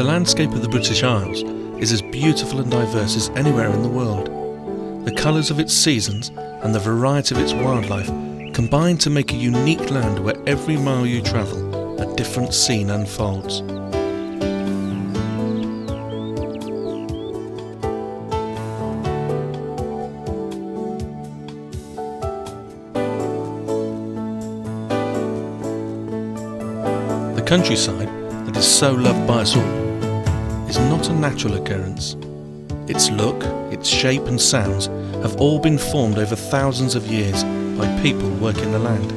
landscape of the British Isles is as beautiful and diverse as anywhere in the world. The colours of its seasons and the variety of its wildlife combine to make a unique land where every mile you travel, a different scene unfolds. The countryside that is so loved by us all is not a natural occurrence. Its look, its shape and sounds have all been formed over thousands of years by people working the land.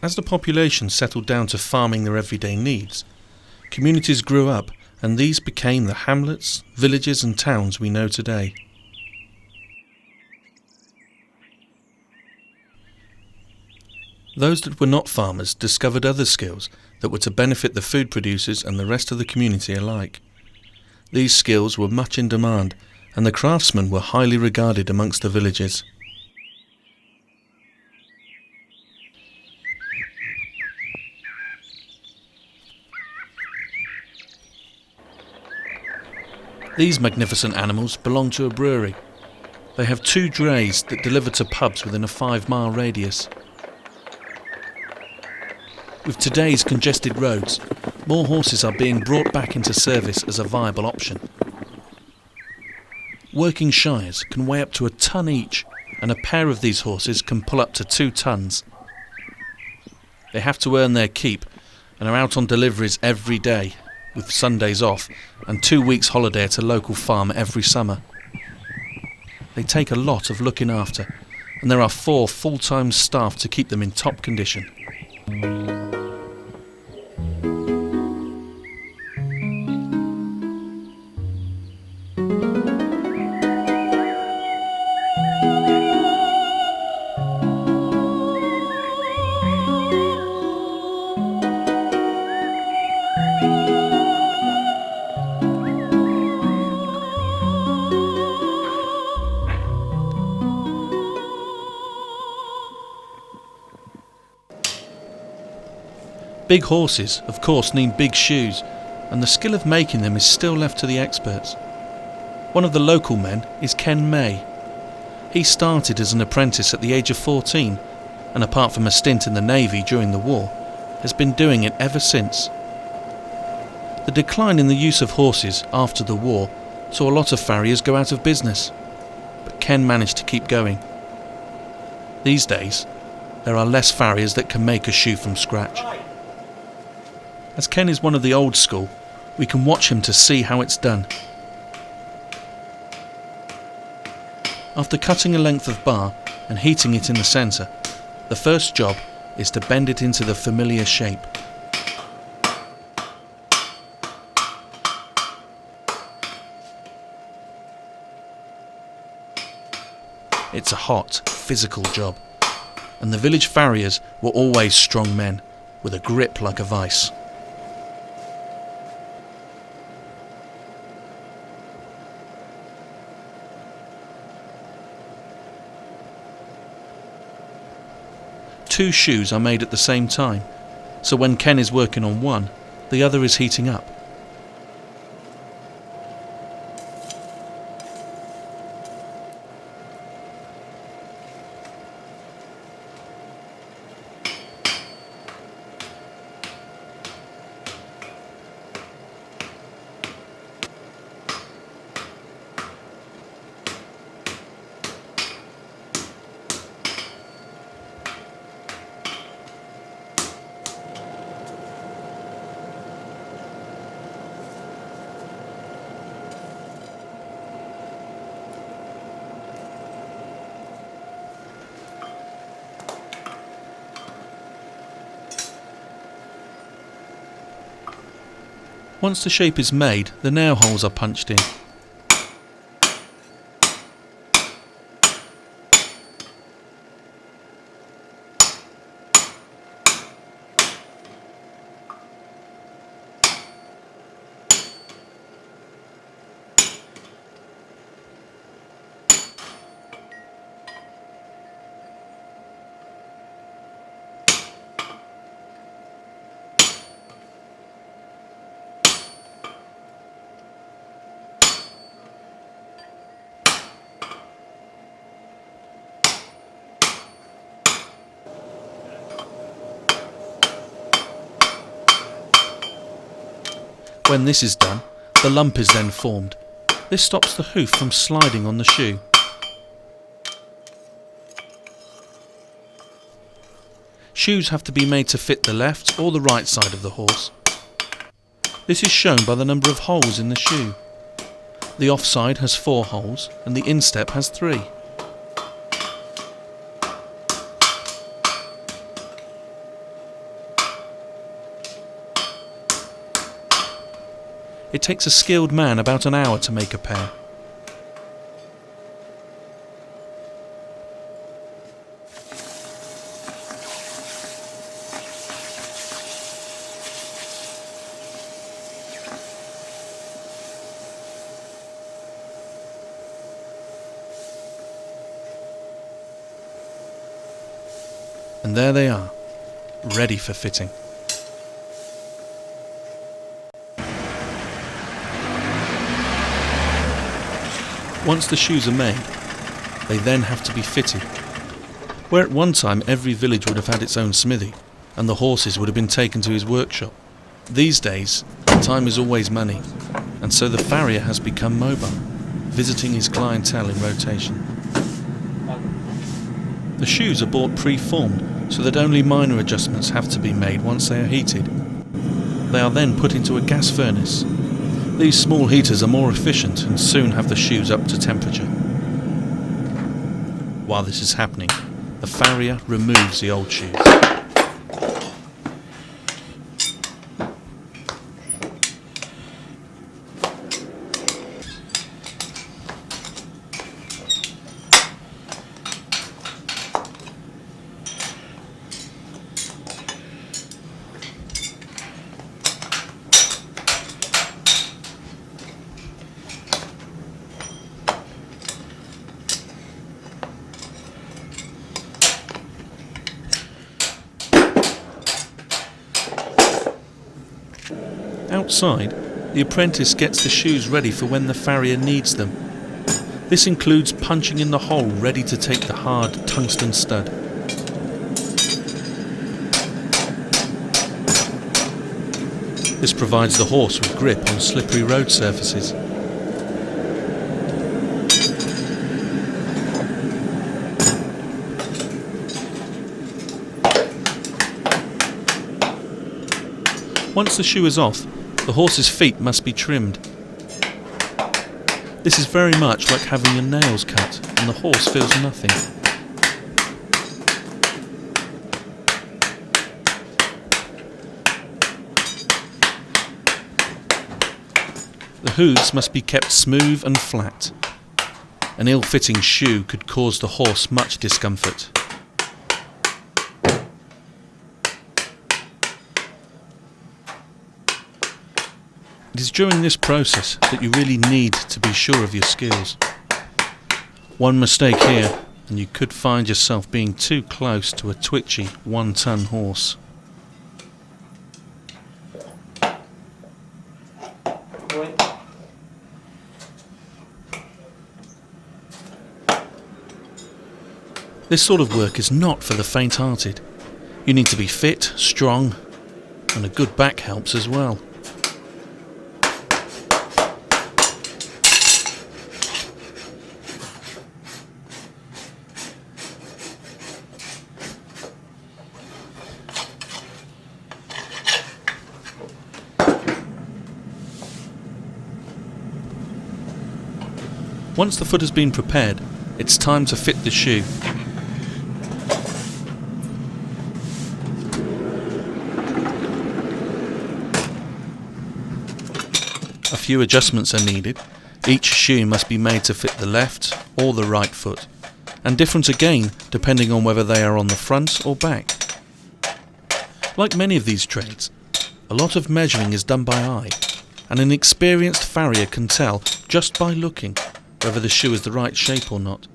As the population settled down to farming their everyday needs, communities grew up and these became the hamlets, villages and towns we know today. Those that were not farmers discovered other skills that were to benefit the food producers and the rest of the community alike. These skills were much in demand and the craftsmen were highly regarded amongst the villagers. These magnificent animals belong to a brewery. They have 2 drays that deliver to pubs within a 5-mile radius. With today's congested roads, more horses are being brought back into service as a viable option. Working shires can weigh up to 1 ton each, and a pair of these horses can pull up to 2 tons. They have to earn their keep and are out on deliveries every day, with Sundays off and 2 weeks holiday at a local farm every summer. They take a lot of looking after, and there are 4 full-time staff to keep them in top condition. Big horses, of course, need big shoes, and the skill of making them is still left to the experts. One of the local men is Ken May. He started as an apprentice at the age of 14, and apart from a stint in the Navy during the war, has been doing it ever since. The decline in the use of horses after the war saw a lot of farriers go out of business, but Ken managed to keep going. These days, there are less farriers that can make a shoe from scratch. As Ken is one of the old school, we can watch him to see how it's done. After cutting a length of bar and heating it in the centre, the first job is to bend it into the familiar shape. It's a hot, physical job, and the village farriers were always strong men, with a grip like a vice. Two shoes are made at the same time, so when Ken is working on one, the other is heating up. Once the shape is made, the nail holes are punched in. When this is done, the lump is then formed. This stops the hoof from sliding on the shoe. Shoes have to be made to fit the left or the right side of the horse. This is shown by the number of holes in the shoe. The offside has 4 holes and the instep has 3. It takes a skilled man about an hour to make a pair. And there they are, ready for fitting. Once the shoes are made, they then have to be fitted. Where at one time every village would have had its own smithy, and the horses would have been taken to his workshop, these days time is always money, and so the farrier has become mobile, visiting his clientele in rotation. The shoes are bought pre-formed, so that only minor adjustments have to be made once they are heated. They are then put into a gas furnace. These small heaters are more efficient and soon have the shoes up to temperature. While this is happening, the farrier removes the old shoes. Outside, the apprentice gets the shoes ready for when the farrier needs them. This includes punching in the hole ready to take the hard tungsten stud. This provides the horse with grip on slippery road surfaces. Once the shoe is off, the horse's feet must be trimmed. This is very much like having your nails cut, and the horse feels nothing. The hooves must be kept smooth and flat. An ill-fitting shoe could cause the horse much discomfort. It is during this process that you really need to be sure of your skills. One mistake here and you could find yourself being too close to a twitchy 1-ton horse. This sort of work is not for the faint-hearted. You need to be fit, strong, and a good back helps as well. Once the foot has been prepared, it's time to fit the shoe. A few adjustments are needed. Each shoe must be made to fit the left or the right foot, and different again depending on whether they are on the front or back. Like many of these trades, a lot of measuring is done by eye, and an experienced farrier can tell just by looking whether the shoe is the right shape or not.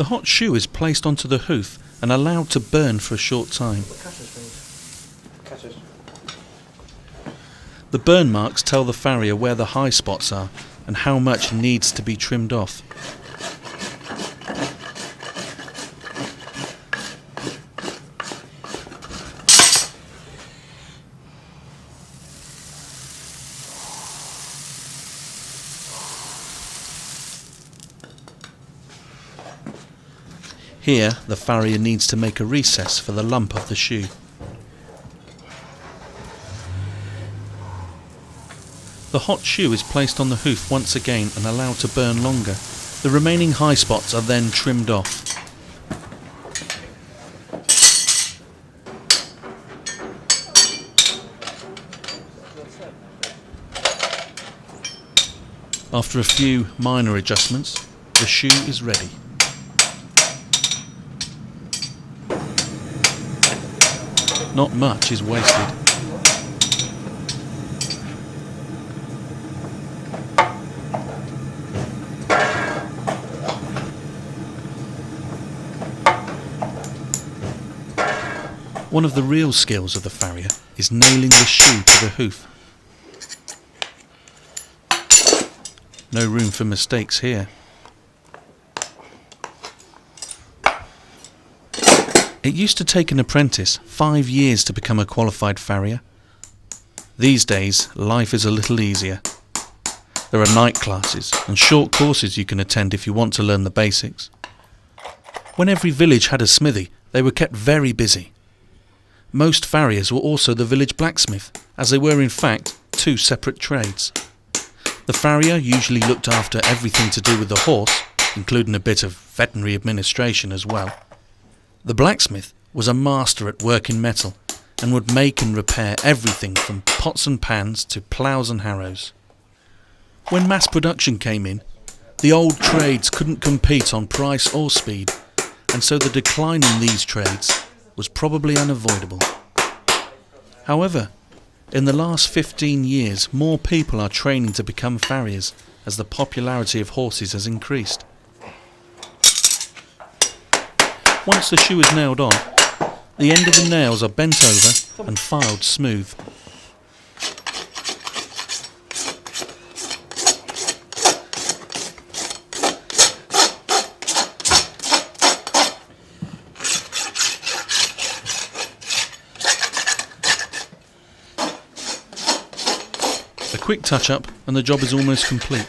hot shoe is placed onto the hoof and allowed to burn for a short time. The burn marks tell the farrier where the high spots are and how much needs to be trimmed off. Here, the farrier needs to make a recess for the lump of the shoe. The hot shoe is placed on the hoof once again and allowed to burn longer. The remaining high spots are then trimmed off. After a few minor adjustments, the shoe is ready. Not much is wasted. One of the real skills of the farrier is nailing the shoe to the hoof. No room for mistakes here. It used to take an apprentice 5 years to become a qualified farrier. These days, life is a little easier. There are night classes and short courses you can attend if you want to learn the basics. When every village had a smithy, they were kept very busy. Most farriers were also the village blacksmith, as they were in fact 2 separate trades. The farrier usually looked after everything to do with the horse, including a bit of veterinary administration as well. The blacksmith was a master at working metal and would make and repair everything from pots and pans to ploughs and harrows. When mass production came in, the old trades couldn't compete on price or speed, and so the decline in these trades was probably unavoidable. However, in the last 15 years, more people are training to become farriers as the popularity of horses has increased. Once the shoe is nailed on, the end of the nails are bent over and filed smooth. A quick touch-up and the job is almost complete.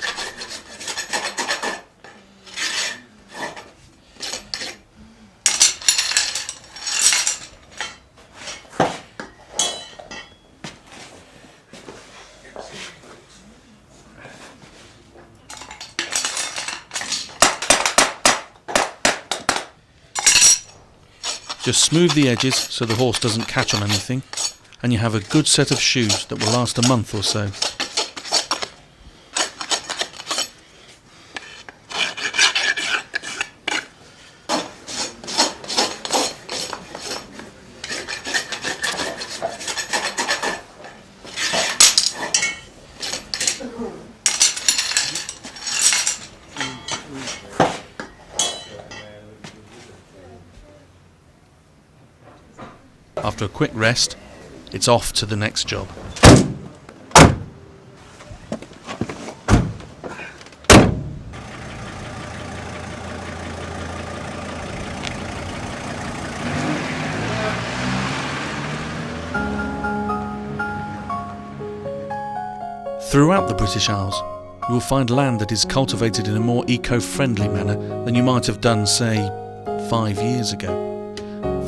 Just smooth the edges so the horse doesn't catch on anything, and you have a good set of shoes that will last a month or so. After a quick rest, it's off to the next job. Throughout the British Isles, you will find land that is cultivated in a more eco-friendly manner than you might have done, say, 5 years ago.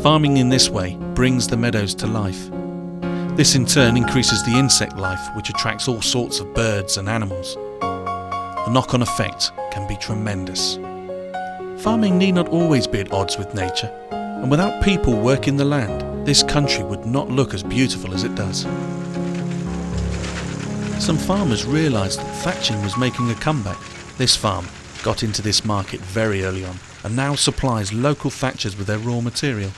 Farming in this way brings the meadows to life. This in turn increases the insect life, which attracts all sorts of birds and animals. The knock-on effect can be tremendous. Farming need not always be at odds with nature, and without people working the land, this country would not look as beautiful as it does. Some farmers realised that thatching was making a comeback. This farm got into this market very early on and now supplies local thatchers with their raw material.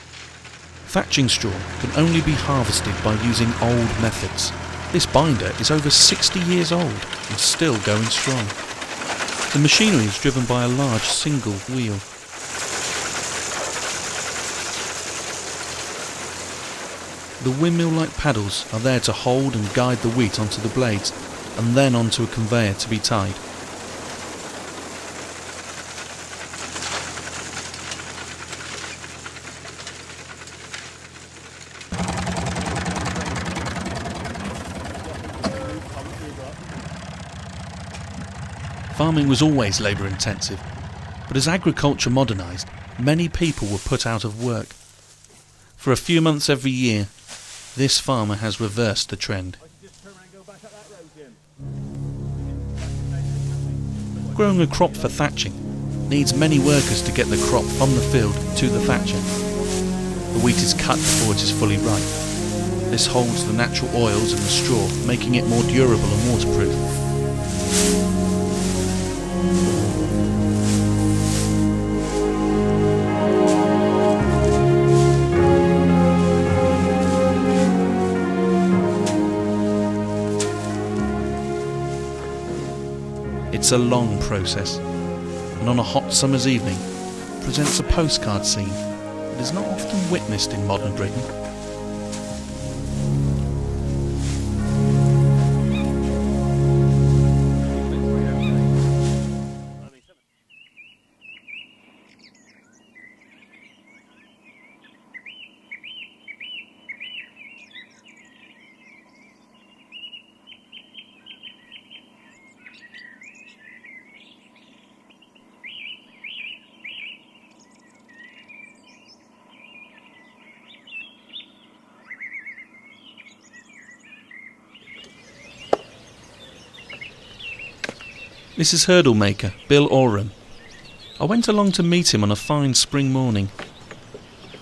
Thatching straw can only be harvested by using old methods. This binder is over 60 years old and still going strong. The machinery is driven by a large single wheel. The windmill-like paddles are there to hold and guide the wheat onto the blades, and then onto a conveyor to be tied. Farming was always labour-intensive, but as agriculture modernised, many people were put out of work. For a few months every year, this farmer has reversed the trend. Growing a crop for thatching needs many workers to get the crop from the field to the thatcher. The wheat is cut before it is fully ripe. This holds the natural oils in the straw, making it more durable and waterproof. It's a long process, and on a hot summer's evening presents a postcard scene that is not often witnessed in modern Britain. This is hurdle maker Bill Oram. I went along to meet him on a fine spring morning.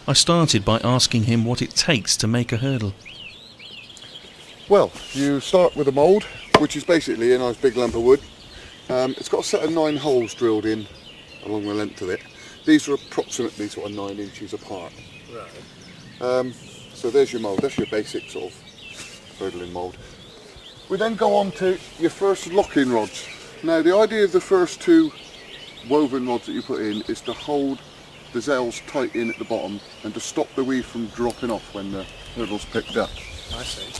I started by asking him what it takes to make a hurdle. Well, you start with a mould, which is basically a nice big lump of wood. It's got a set of 9 holes drilled in along the length of it. These are approximately sort of 9 inches apart. Right. So there's your mould, that's your basic sort of hurdling mould. We then go on to your first lock-in rods. Now the idea of the first 2 woven rods that you put in is to hold the zeils tight in at the bottom and to stop the weave from dropping off when the hurdle's picked up. I see.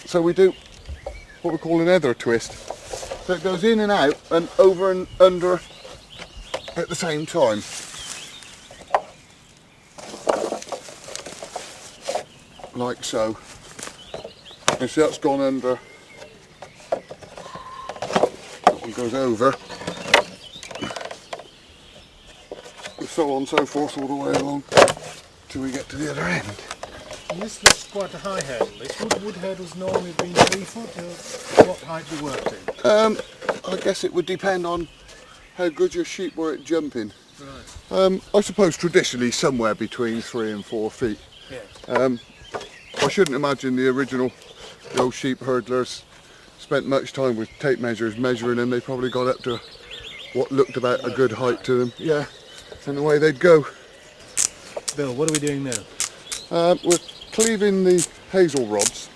So we do what we call an ether twist. So it goes in and out and over and under at the same time. Like so. And see that's gone under. That one goes over. And so on and so forth all the way along till we get to the other end. And this looks quite a high hurdle. Would hurdles normally have been 3 foot, or what height you worked in? I guess it would depend on how good your sheep were at jumping. Right. I suppose traditionally somewhere between 3 and 4 feet. Yeah. I shouldn't imagine the old sheep hurdlers spent much time with tape measures measuring them. They probably got up to what looked about a good height to them. Yeah, and away they'd go. Bill, what are we doing now? We're cleaving the hazel rods.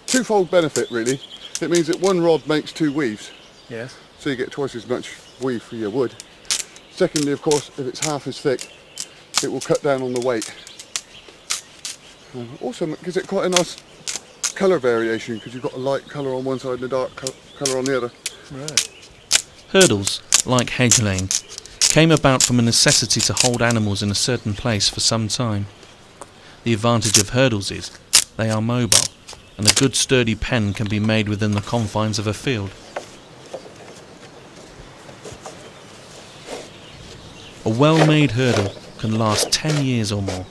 Twofold benefit really. It means that one rod makes 2 weaves, Yes. so you get twice as much weave for your wood. Secondly, of course, if it's half as thick, it will cut down on the weight. Also gives it quite a nice colour variation because you've got a light colour on one side and a dark colour on the other. Right. Hurdles, like hedge laying, came about from a necessity to hold animals in a certain place for some time. The advantage of hurdles is they are mobile, and a good sturdy pen can be made within the confines of a field. A well-made hurdle can last 10 years or more.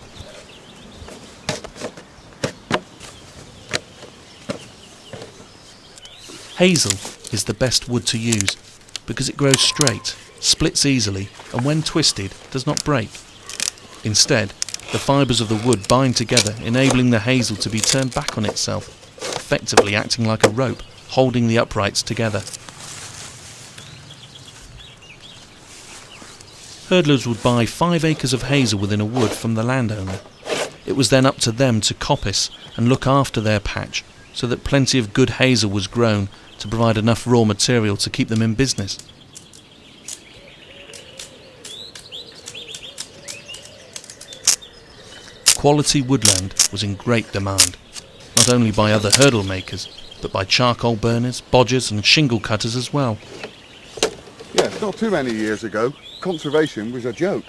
Hazel is the best wood to use because it grows straight, splits easily, and when twisted does not break. Instead, the fibres of the wood bind together, enabling the hazel to be turned back on itself, effectively acting like a rope, holding the uprights together. Hurdlers would buy 5 acres of hazel within a wood from the landowner. It was then up to them to coppice and look after their patch so that plenty of good hazel was grown to provide enough raw material to keep them in business. quality woodland was in great demand, not only by other hurdle makers, but by charcoal burners, bodgers and shingle cutters as well. Yeah, not too many years ago, conservation was a joke.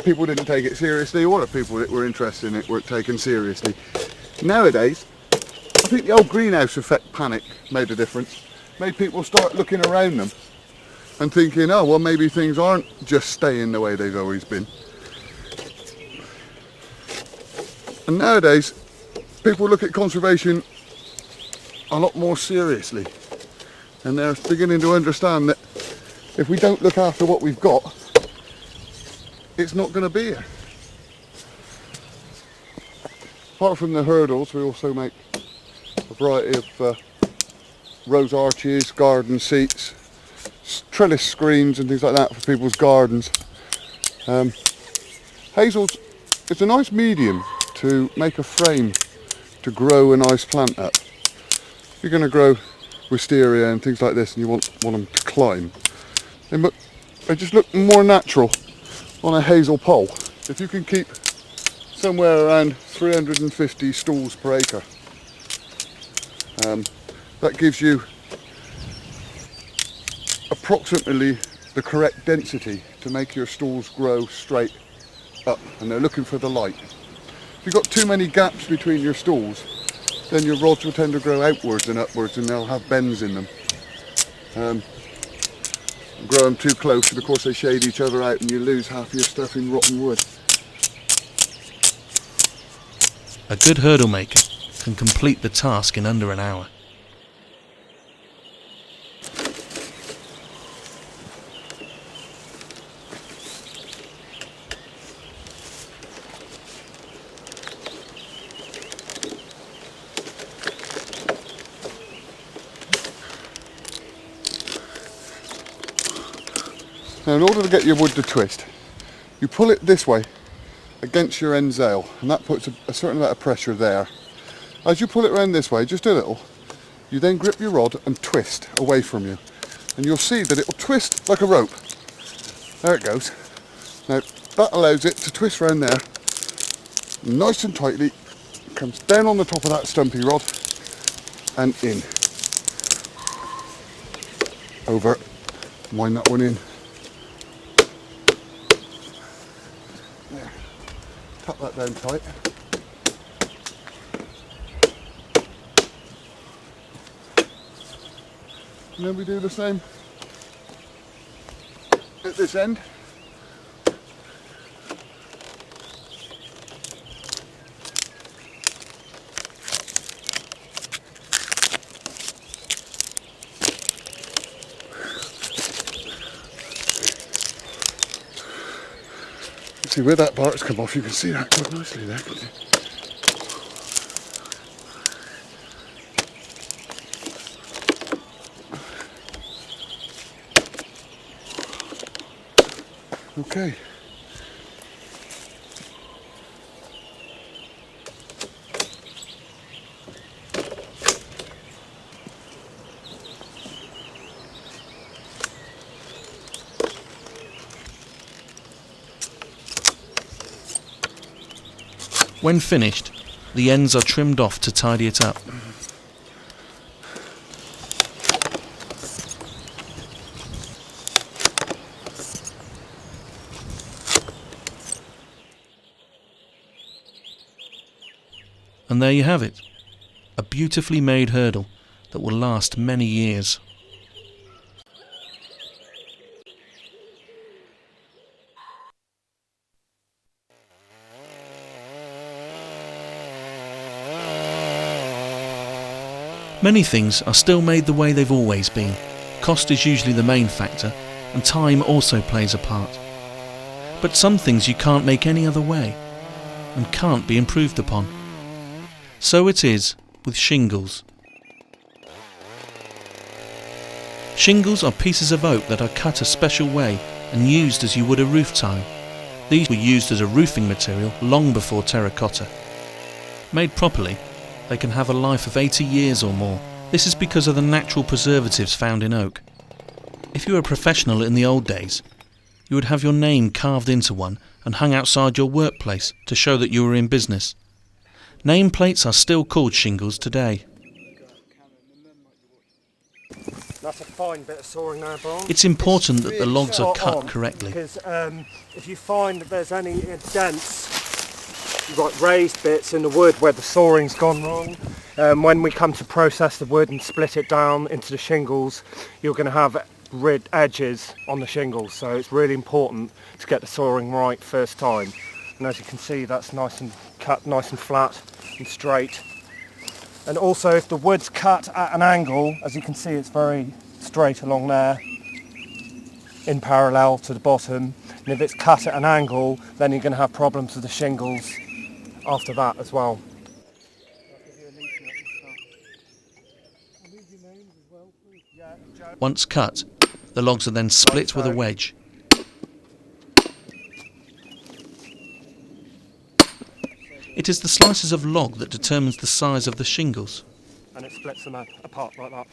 People didn't take it seriously, or the people that were interested in it weren't taken seriously. Nowadays, I think the old greenhouse effect panic made a difference. Made people start looking around them and thinking, oh, well, maybe things aren't just staying the way they've always been. And nowadays, people look at conservation a lot more seriously. And they're beginning to understand that if we don't look after what we've got, it's not going to be here. Apart from the hurdles, we also make a variety of rose arches, garden seats, trellis screens and things like that for people's gardens. Hazels, it's a nice medium to make a frame to grow a nice plant up. If you're going to grow wisteria and things like this and you want them to climb, they just look more natural on a hazel pole. If you can keep somewhere around 350 stools per acre, that gives you approximately the correct density to make your stools grow straight up, and they're looking for the light. If you've got too many gaps between your stools, then your rods will tend to grow outwards and upwards and they'll have bends in them. Grow them too close and of course they shade each other out and you lose half your stuff in rotten wood. A good hurdle maker can complete the task in under an hour. Now, in order to get your wood to twist, you pull it this way against your end zail, and that puts a certain amount of pressure there. As you pull it around this way, just a little, you then grip your rod and twist away from you. And you'll see that it will twist like a rope. There it goes. Now, that allows it to twist around there, nice and tightly, comes down on the top of that stumpy rod, and in. Over. Wind that one in. There. Tap that down tight. And then we do the same at this end. See where that bark's come off, you can see that quite nicely there, can't you? Okay. When finished, the ends are trimmed off to tidy it up. And there you have it, a beautifully made hurdle that will last many years. Many things are still made the way they've always been. Cost is usually the main factor, and time also plays a part. But some things you can't make any other way, and can't be improved upon. So it is with shingles. Shingles are pieces of oak that are cut a special way and used as you would a roof tile. These were used as a roofing material long before terracotta. Made properly, they can have a life of 80 years or more. This is because of the natural preservatives found in oak. If you were a professional in the old days, you would have your name carved into one and hung outside your workplace to show that you were in business. Nameplates are still called shingles today. That's a fine bit of sawing there, Barnes. It's important that the logs are Spot cut on, correctly. Because if you find that there's any dents, you've got raised bits in the wood where the sawing's gone wrong, when we come to process the wood and split it down into the shingles, you're going to have rid edges on the shingles, so it's really important to get the sawing right first time. And as you can see, that's nice and cut nice and flat and straight. And also, if the wood's cut at an angle, as you can see, it's very straight along there in parallel to the bottom, and if it's cut at an angle, then you're going to have problems with the shingles after that as well. Once cut, the logs are then split with a wedge. It is the slices of log that determines the size of the shingles. And it splits them apart like that.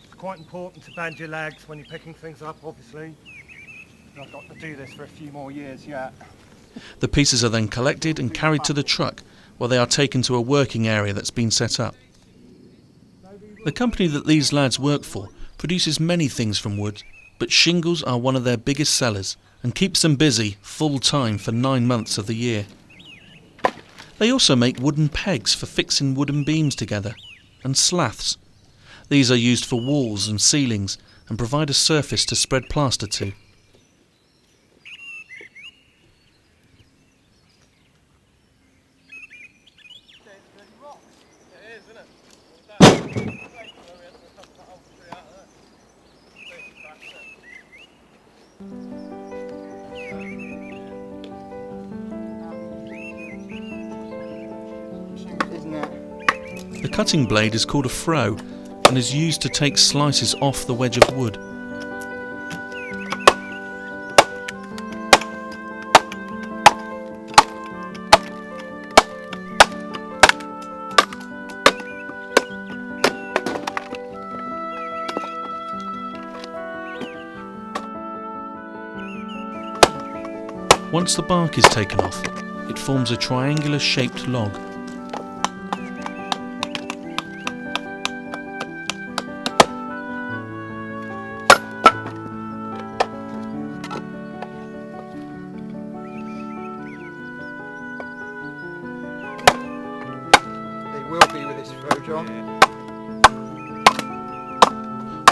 It's quite important to bend your legs when you're picking things up, obviously. I've got to do this for a few more years yet. The pieces are then collected and carried to the truck, where they are taken to a working area that's been set up. The company that these lads work for produces many things from wood, but shingles are one of their biggest sellers and keeps them busy full-time for 9 months of the year. They also make wooden pegs for fixing wooden beams together, and slaths. These are used for walls and ceilings and provide a surface to spread plaster to. The cutting blade is called a froe and is used to take slices off the wedge of wood. Once the bark is taken off, it forms a triangular shaped log.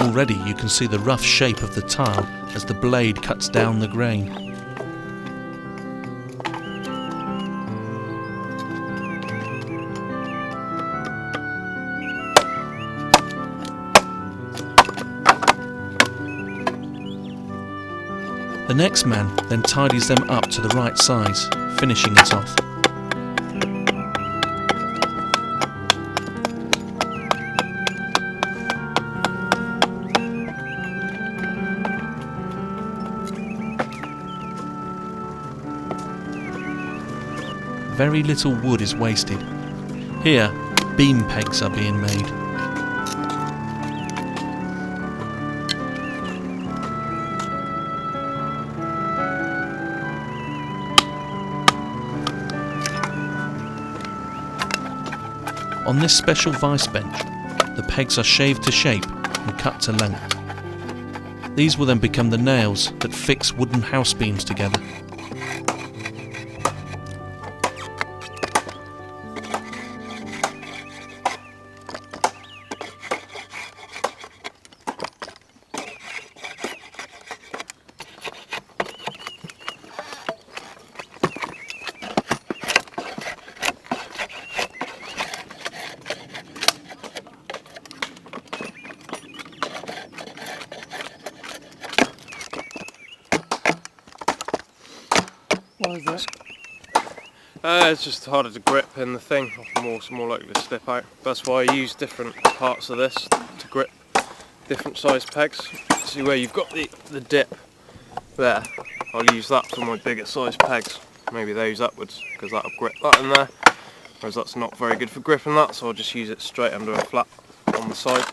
Already you can see the rough shape of the tile as the blade cuts down the grain. The next man then tidies them up to the right size, finishing it off. Very little wood is wasted. Here, beam pegs are being made. On this special vice bench, the pegs are shaved to shape and cut to length. These will then become the nails that fix wooden house beams together. What is that? It's just harder to grip in the thing, it's more likely to slip out. That's why I use different parts of this to grip different size pegs. See where you've got the dip there, I'll use that for my bigger size pegs, maybe those upwards, because that'll grip that in there, whereas that's not very good for gripping that, so I'll just use it straight under a flap on the side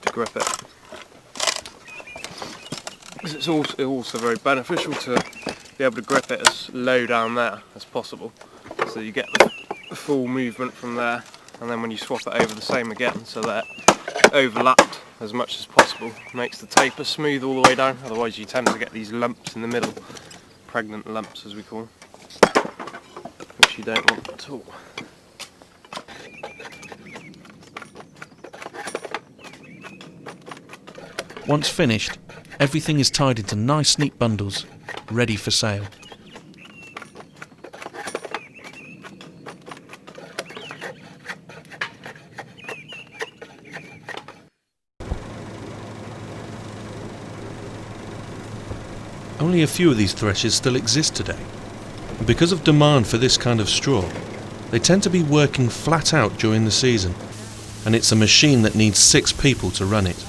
to grip it. It's also very beneficial to be able to grip it as low down there as possible, so you get the full movement from there, and then when you swap it over the same again, so that overlapped as much as possible, makes the taper smooth all the way down. Otherwise you tend to get these lumps in the middle, pregnant lumps as we call them, which you don't want at all. Once finished, everything is tied into nice neat bundles, ready for sale. Only a few of these threshers still exist today, and because of demand for this kind of straw, they tend to be working flat out during the season, and it's a machine that needs 6 people to run it.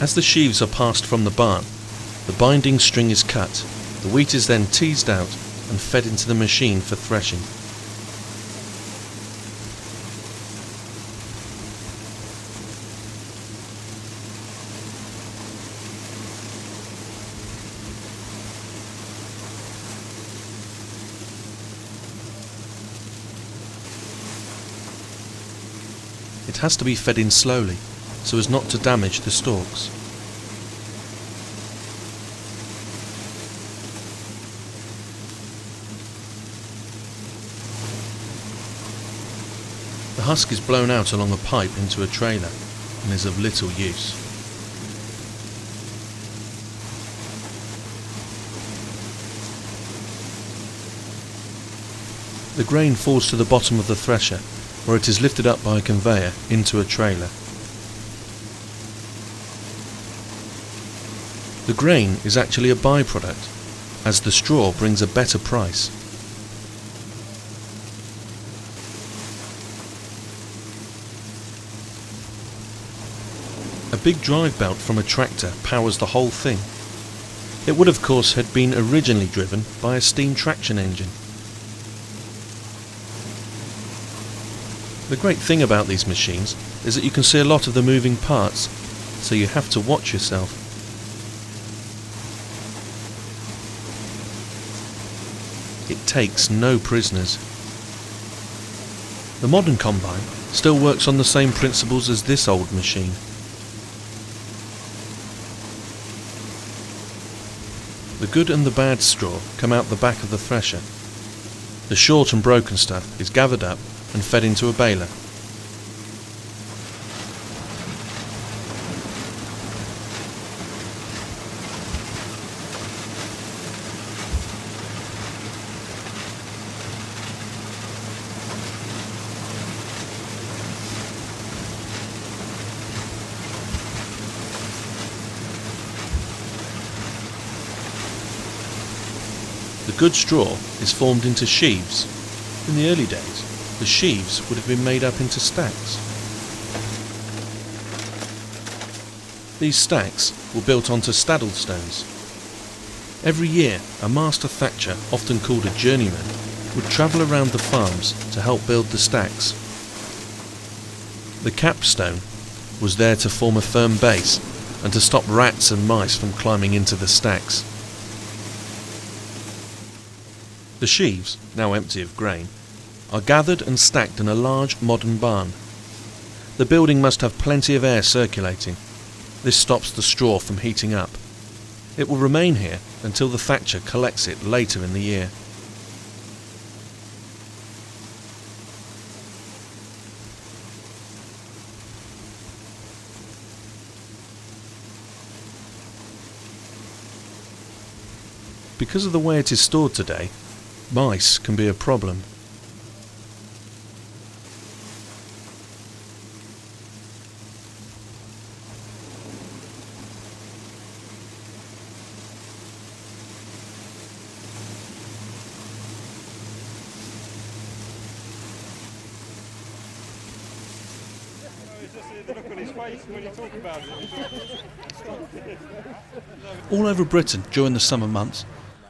As the sheaves are passed from the barn, the binding string is cut, the wheat is then teased out and fed into the machine for threshing. It has to be fed in slowly, so as not to damage the stalks. The husk is blown out along a pipe into a trailer and is of little use. The grain falls to the bottom of the thresher, where it is lifted up by a conveyor into a trailer. The grain is actually a byproduct, as the straw brings a better price. A big drive belt from a tractor powers the whole thing. It would of course had been originally driven by a steam traction engine. The great thing about these machines is that you can see a lot of the moving parts, so you have to watch yourself. It takes no prisoners. The modern combine still works on the same principles as this old machine. The good and the bad straw come out the back of the thresher. The short and broken stuff is gathered up and fed into a baler. The good straw is formed into sheaves. In the early days, the sheaves would have been made up into stacks. These stacks were built onto staddle stones. Every year, a master thatcher, often called a journeyman, would travel around the farms to help build the stacks. The capstone was there to form a firm base and to stop rats and mice from climbing into the stacks. The sheaves, now empty of grain, are gathered and stacked in a large modern barn. The building must have plenty of air circulating. This stops the straw from heating up. It will remain here until the thatcher collects it later in the year. Because of the way it is stored today, mice can be a problem. All over Britain during the summer months,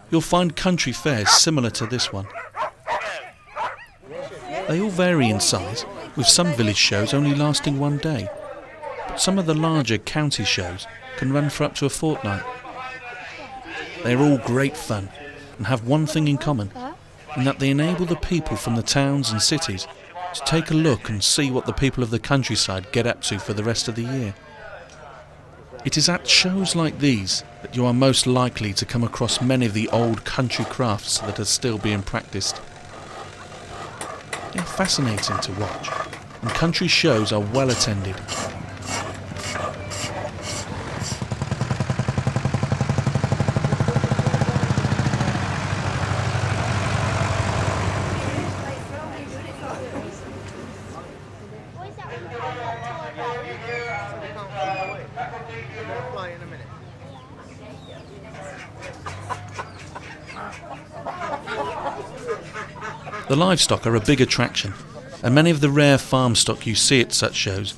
you'll find country fairs similar to this one. They all vary in size, with some village shows only lasting one day. But some of the larger county shows can run for up to a fortnight. They are all great fun and have one thing in common, in that they enable the people from the towns and cities to take a look and see what the people of the countryside get up to for the rest of the year. It is at shows like these that you are most likely to come across many of the old country crafts that are still being practiced. They are fascinating to watch, and country shows are well attended. The livestock are a big attraction, and many of the rare farm stock you see at such shows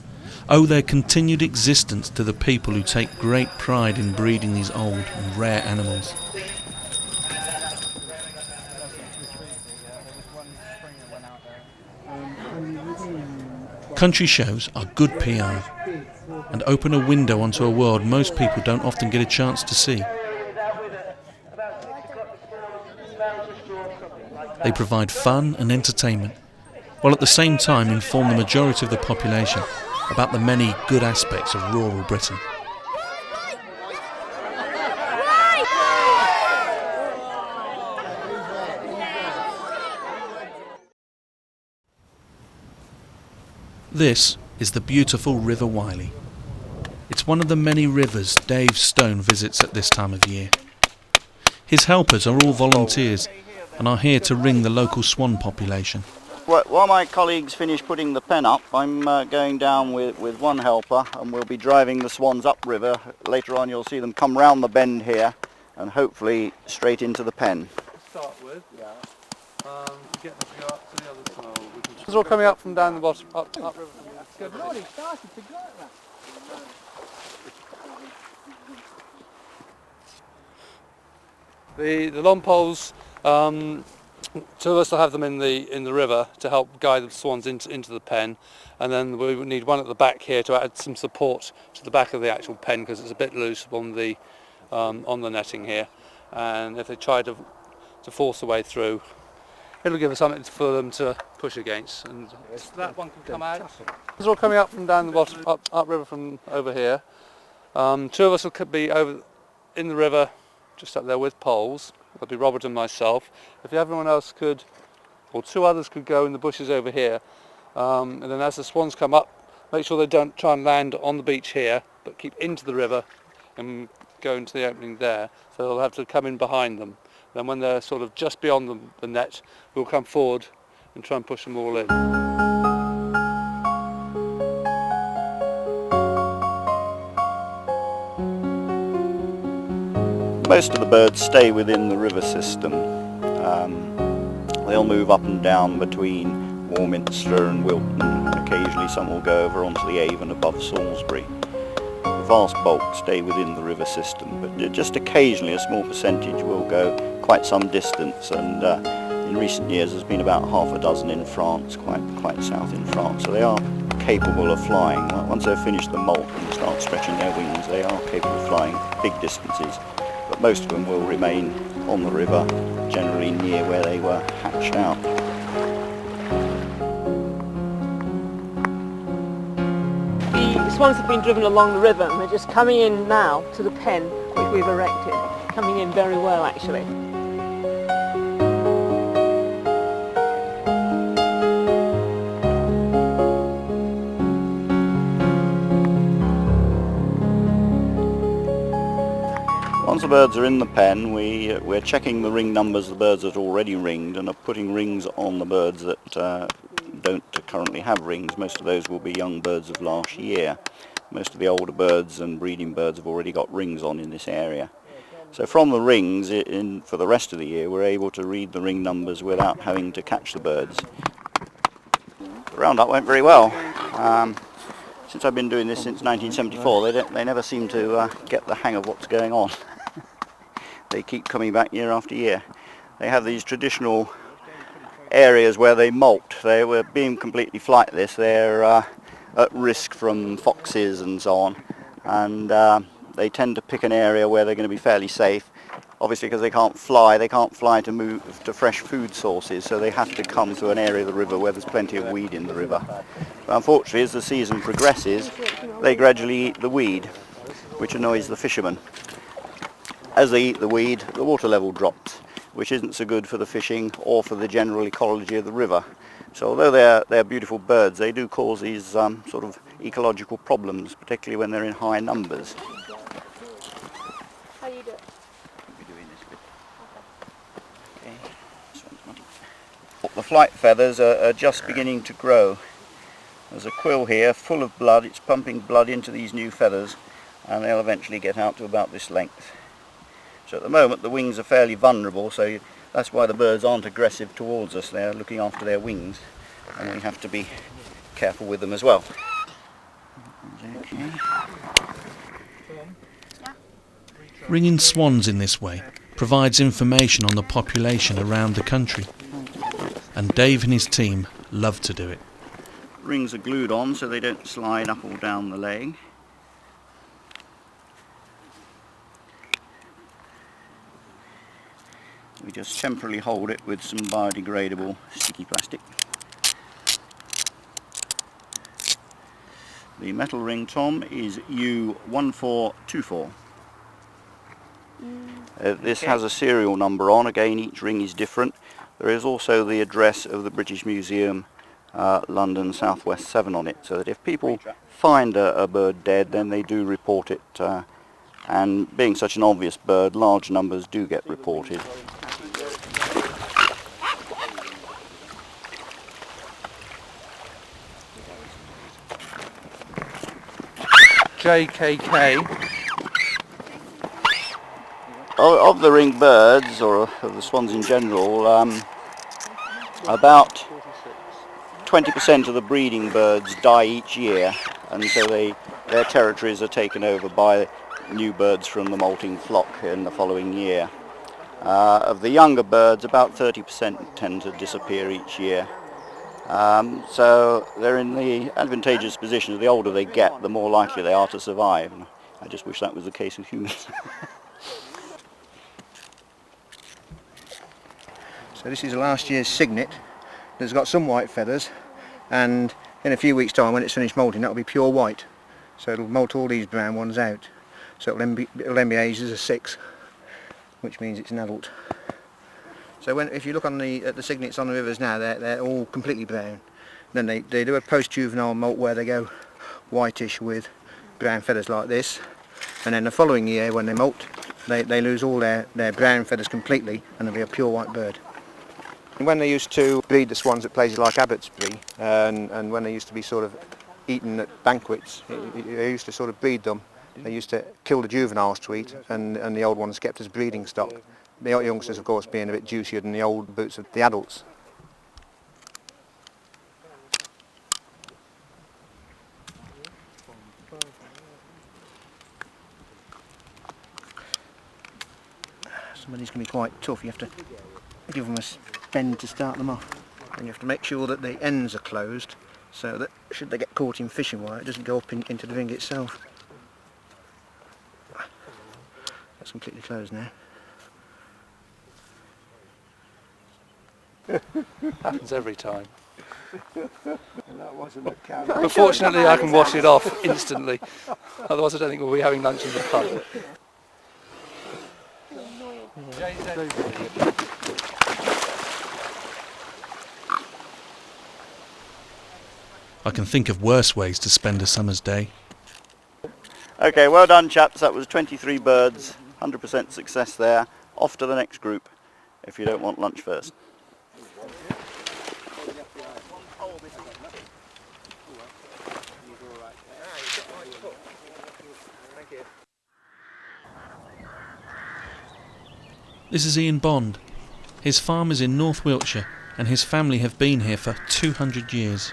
owe their continued existence to the people who take great pride in breeding these old and rare animals. Country shows are good PR and open a window onto a world most people don't often get a chance to see. They provide fun and entertainment, while at the same time inform the majority of the population about the many good aspects of rural Britain. This is the beautiful River Wylye. It's one of the many rivers Dave Stone visits at this time of year. His helpers are all volunteers and are here to ring the local swan population. While my colleagues finish putting the pen up, I'm going down with one helper, and we'll be driving the swans upriver. Later on you'll see them come round the bend here and hopefully straight into the pen. To start with, get them to go up to the other side. They're all coming up from down the bottom, upriver. Good. The long poles, two of us will have them in the river to help guide the swans into the pen, and then we would need one at the back here to add some support to the back of the actual pen because it's a bit loose on the netting here, and if they try to force their way through, it'll give us something for them to push against, and that one can come out. They're all coming up from down the bottom, upriver from over here. Two of us will be over in the river, just up there with poles. That'll be Robert and myself. If everyone else could, or two others could go in the bushes over here, and then as the swans come up, make sure they don't try and land on the beach here, but keep into the river and go into the opening there. So they'll have to come in behind them. Then when they're sort of just beyond the net, we'll come forward and try and push them all in. Most of the birds stay within the river system. They'll move up and down between Warminster and Wilton, and occasionally some will go over onto the Avon above Salisbury. The vast bulk stay within the river system, but just occasionally a small percentage will go quite some distance, and in recent years there's been about half a dozen in France, quite south in France, so they are capable of flying. Once they've finished the molt and start stretching their wings, they are capable of flying big distances. But most of them will remain on the river, generally near where they were hatched out. The swans have been driven along the river and they're just coming in now to the pen which we've erected. Coming in very well actually. Once the birds are in the pen, we're checking the ring numbers of the birds that are already ringed and are putting rings on the birds that don't currently have rings. Most of those will be young birds of last year. Most of the older birds and breeding birds have already got rings on in this area. So from the rings, for the rest of the year, we're able to read the ring numbers without having to catch the birds. The roundup went very well. Since I've been doing this since 1974, they never seem to get the hang of what's going on. They keep coming back year after year. They have these traditional areas where they molt. They were being completely flightless. They're at risk from foxes and so on, and they tend to pick an area where they're going to be fairly safe. Obviously, because they can't fly to move to fresh food sources, so they have to come to an area of the river where there's plenty of weed in the river. But unfortunately, as the season progresses, they gradually eat the weed, which annoys the fishermen. As they eat the weed, the water level drops, which isn't so good for the fishing or for the general ecology of the river. So although they're beautiful birds, they do cause these sort of ecological problems, particularly when they're in high numbers. How do you do it? The flight feathers are just beginning to grow. There's a quill here full of blood. It's pumping blood into these new feathers, and they'll eventually get out to about this length. So at the moment the wings are fairly vulnerable, so that's why the birds aren't aggressive towards us. They're looking after their wings, and we have to be careful with them as well. Okay. Ringing swans in this way provides information on the population around the country, and Dave and his team love to do it. Rings are glued on so they don't slide up or down the leg. We just temporarily hold it with some biodegradable sticky plastic. The metal ring, Tom, is U1424. This has a serial number on. Again, each ring is different. There is also the address of the British Museum, London Southwest 7 on it, so that if people find a bird dead, then they do report it, and being such an obvious bird, large numbers do get reported. JKK. Of the ringed birds, or of the swans in general, about 20% of the breeding birds die each year, and so their territories are taken over by new birds from the molting flock in the following year. Of the younger birds, about 30% tend to disappear each year. So they're in the advantageous position of the older they get, the more likely they are to survive. I just wish that was the case with humans. So this is last year's cygnet. It's got some white feathers, and in a few weeks' time when it's finished moulting, that'll be pure white. So it'll molt all these brown ones out. So it'll then be aged as a 6, which means it's an adult. So if you look at the cygnets on the rivers now, they're all completely brown. Then they do a post-juvenile molt where they go whitish with brown feathers like this, and then the following year when they molt, they lose all their brown feathers completely, and they'll be a pure white bird. When they used to breed the swans at places like Abbotsbury, and when they used to be sort of eaten at banquets, they used to sort of breed them. They used to kill the juveniles to eat, and the old ones kept as breeding stock. The youngsters, of course, being a bit juicier than the old boots of the adults. Some of these can be quite tough. You have to give them a bend to start them off, and you have to make sure that the ends are closed, so that should they get caught in fishing wire, it doesn't go up into the ring itself. That's completely closed now. Happens every time. But fortunately I can wash it off instantly, otherwise I don't think we'll be having lunch in the pub. I can think of worse ways to spend a summer's day. Okay, well done chaps, that was 23 birds, 100% success there. Off to the next group, if you don't want lunch first. This is Ian Bond. His farm is in North Wiltshire, and his family have been here for 200 years.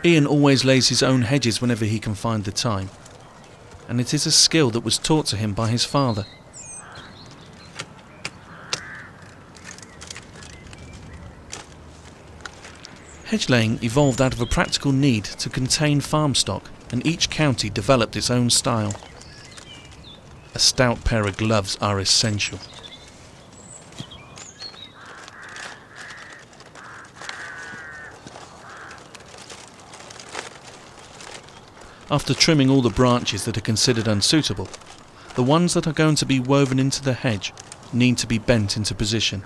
Ian always lays his own hedges whenever he can find the time, and it is a skill that was taught to him by his father. Hedge laying evolved out of a practical need to contain farm stock, and each county developed its own style. A stout pair of gloves are essential. After trimming all the branches that are considered unsuitable, the ones that are going to be woven into the hedge need to be bent into position.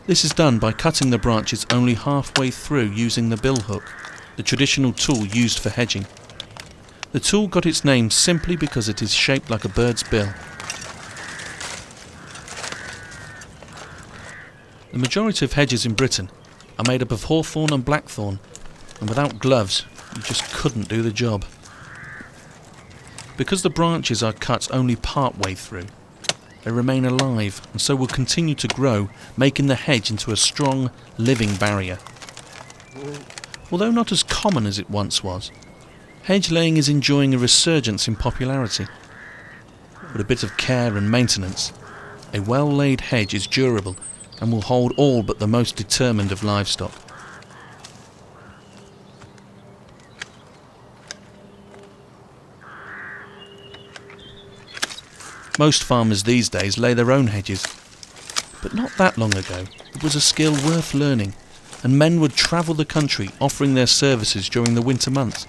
This is done by cutting the branches only halfway through using the billhook, the traditional tool used for hedging. The tool got its name simply because it is shaped like a bird's bill. The majority of hedges in Britain are made up of hawthorn and blackthorn, and without gloves you just couldn't do the job. Because the branches are cut only part way through, they remain alive and so will continue to grow, making the hedge into a strong, living barrier. Although not as common as it once was, hedge laying is enjoying a resurgence in popularity. With a bit of care and maintenance, a well-laid hedge is durable and will hold all but the most determined of livestock. Most farmers these days lay their own hedges, but not that long ago it was a skill worth learning, and men would travel the country offering their services during the winter months.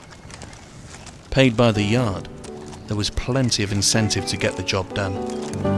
Paid by the yard, there was plenty of incentive to get the job done.